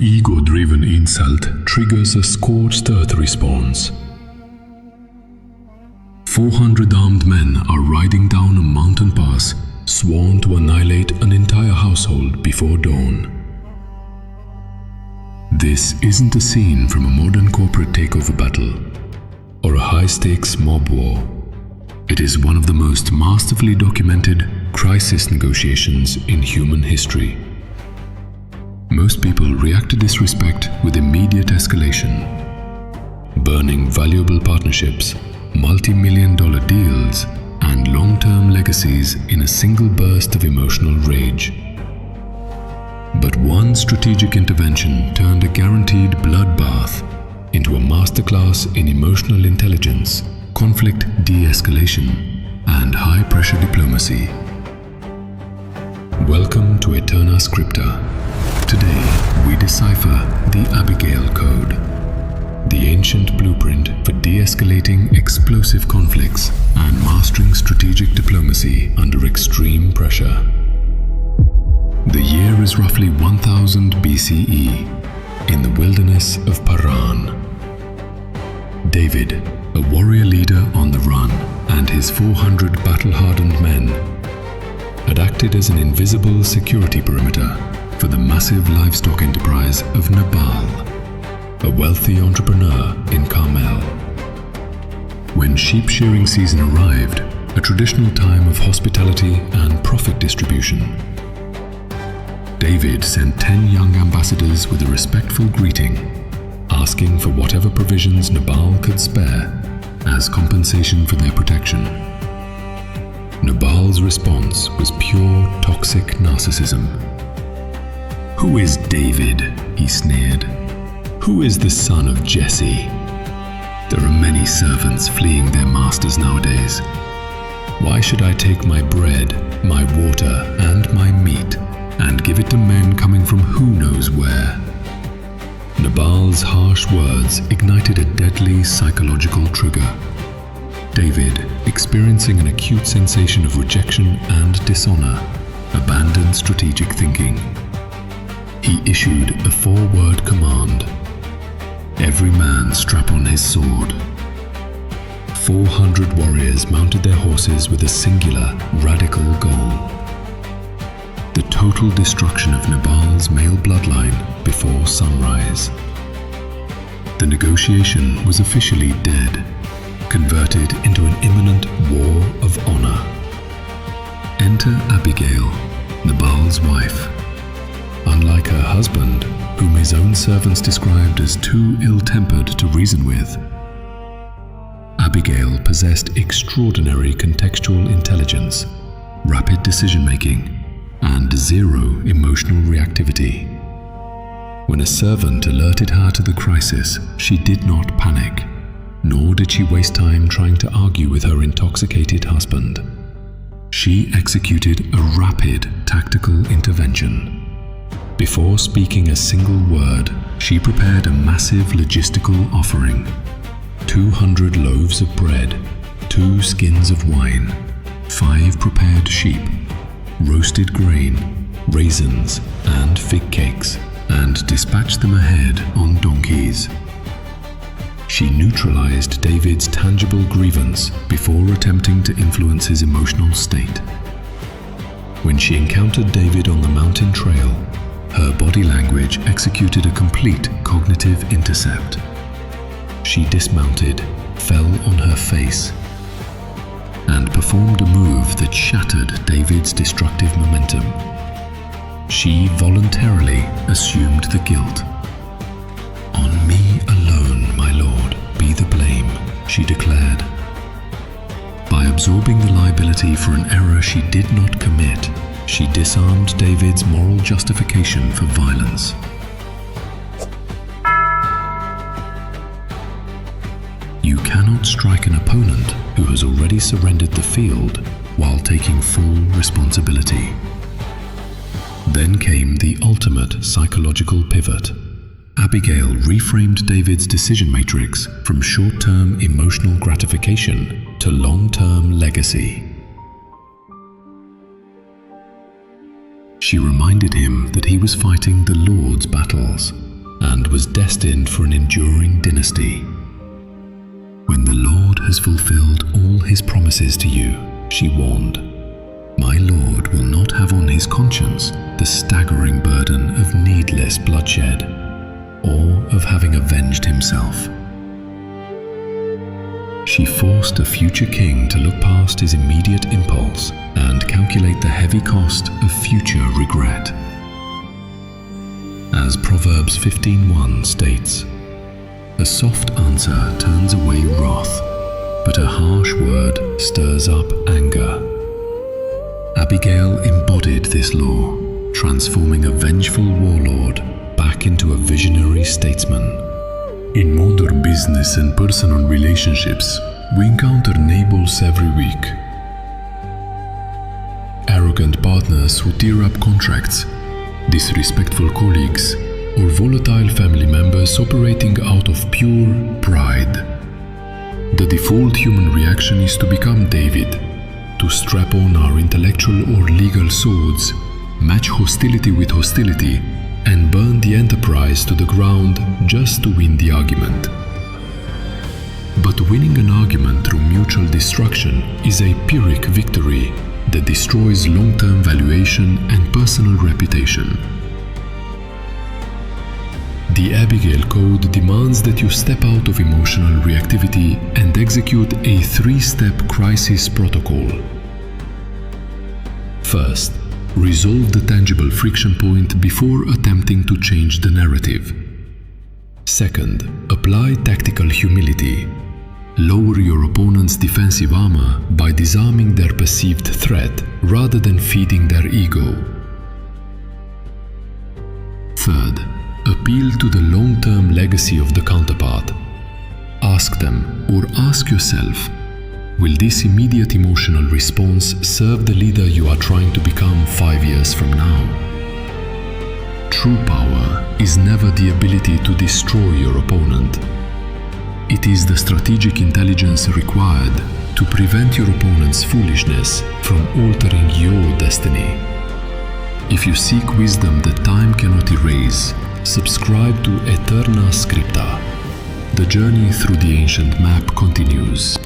ego-driven insult triggers a scorched earth response. 400 armed men are riding down a mountain pass, sworn to annihilate an entire household before dawn. This isn't a scene from a modern corporate takeover battle or a high-stakes mob war. It is one of the most masterfully documented crisis negotiations in human history. Most people react to disrespect with immediate escalation, burning valuable partnerships, multi-million-dollar deals, and long-term legacies in a single burst of emotional rage. But one strategic intervention turned a guaranteed bloodbath into a masterclass in emotional intelligence, conflict de-escalation, and high-pressure diplomacy. Welcome to Aeterna Scripta. Today, we decipher the Abigail Code, the ancient blueprint for de-escalating explosive conflicts and mastering strategic diplomacy under extreme pressure. The year is roughly 1000 BCE, in the wilderness of Paran. David, a warrior leader on the run, and his 400 battle-hardened men had acted as an invisible security perimeter for the massive livestock enterprise of Nabal, a wealthy entrepreneur in Carmel. When sheep shearing season arrived, a traditional time of hospitality and profit distribution, David sent 10 young ambassadors with a respectful greeting, asking for whatever provisions Nabal could spare as compensation for their protection. Nabal's response was pure toxic narcissism. "Who is David?" he sneered. "Who is the son of Jesse? There are many servants fleeing their masters nowadays. Why should I take my bread, my water, and my meat and give it to men coming from who knows where?" Nabal's harsh words ignited a deadly psychological trigger. David, experiencing an acute sensation of rejection and dishonor, abandoned strategic thinking. He issued a 4-word command: "Every man strap on his sword." 400 warriors mounted their horses with a singular, radical goal: the total destruction of Nabal's male bloodline before sunrise. The negotiation was officially dead, converted into an imminent war of honor. Enter Abigail, Nabal's wife. Unlike her husband, whom his own servants described as too ill-tempered to reason with, Abigail possessed extraordinary contextual intelligence, rapid decision-making, and zero emotional reactivity. When a servant alerted her to the crisis, she did not panic, nor did she waste time trying to argue with her intoxicated husband. She executed a rapid tactical intervention. Before speaking a single word, she prepared a massive logistical offering: 200 loaves of bread, 2 skins of wine, 5 prepared sheep, roasted grain, raisins, and fig cakes, and dispatched them ahead on donkeys. She neutralized David's tangible grievance before attempting to influence his emotional state. When she encountered David on the mountain trail, her body language executed a complete cognitive intercept. She dismounted, fell on her face, and performed a move that shattered David's destructive momentum. She voluntarily assumed the guilt. "On me alone, my lord, be the blame," she declared. By absorbing the liability for an error she did not commit, she disarmed David's moral justification for violence. You cannot strike an opponent who has already surrendered the field while taking full responsibility. Then came the ultimate psychological pivot. Abigail reframed David's decision matrix from short-term emotional gratification to long-term legacy. She reminded him that he was fighting the Lord's battles, and was destined for an enduring dynasty. When the Lord has fulfilled all his promises to you, she warned, my Lord will not have on his conscience the staggering burden of needless bloodshed, or of having avenged himself. She forced a future king to look past his immediate impulse and calculate the heavy cost of future regret. As Proverbs 15:1 states, a soft answer turns away wrath, but a harsh word stirs up anger. Abigail embodied this law, transforming a vengeful warlord back into a visionary statesman. In modern business and personal relationships, we encounter Nabals every week. Arrogant partners who tear up contracts, disrespectful colleagues, or volatile family members operating out of pure pride. The default human reaction is to become David, to strap on our intellectual or legal swords, match hostility with hostility, and burn the enterprise to the ground just to win the argument. But winning an argument through mutual destruction is a Pyrrhic victory that destroys long-term valuation and personal reputation. The Abigail Code demands that you step out of emotional reactivity and execute a 3-step crisis protocol. First, resolve the tangible friction point before attempting to change the narrative. Second, apply tactical humility. Lower your opponent's defensive armor by disarming their perceived threat rather than feeding their ego. Third, appeal to the long-term legacy of the counterpart. Ask them, or ask yourself, will this immediate emotional response serve the leader you are trying to become 5 years from now? True power is never the ability to destroy your opponent. It is the strategic intelligence required to prevent your opponent's foolishness from altering your destiny. If you seek wisdom that time cannot erase, subscribe to Aeterna Scripta. The journey through the ancient map continues.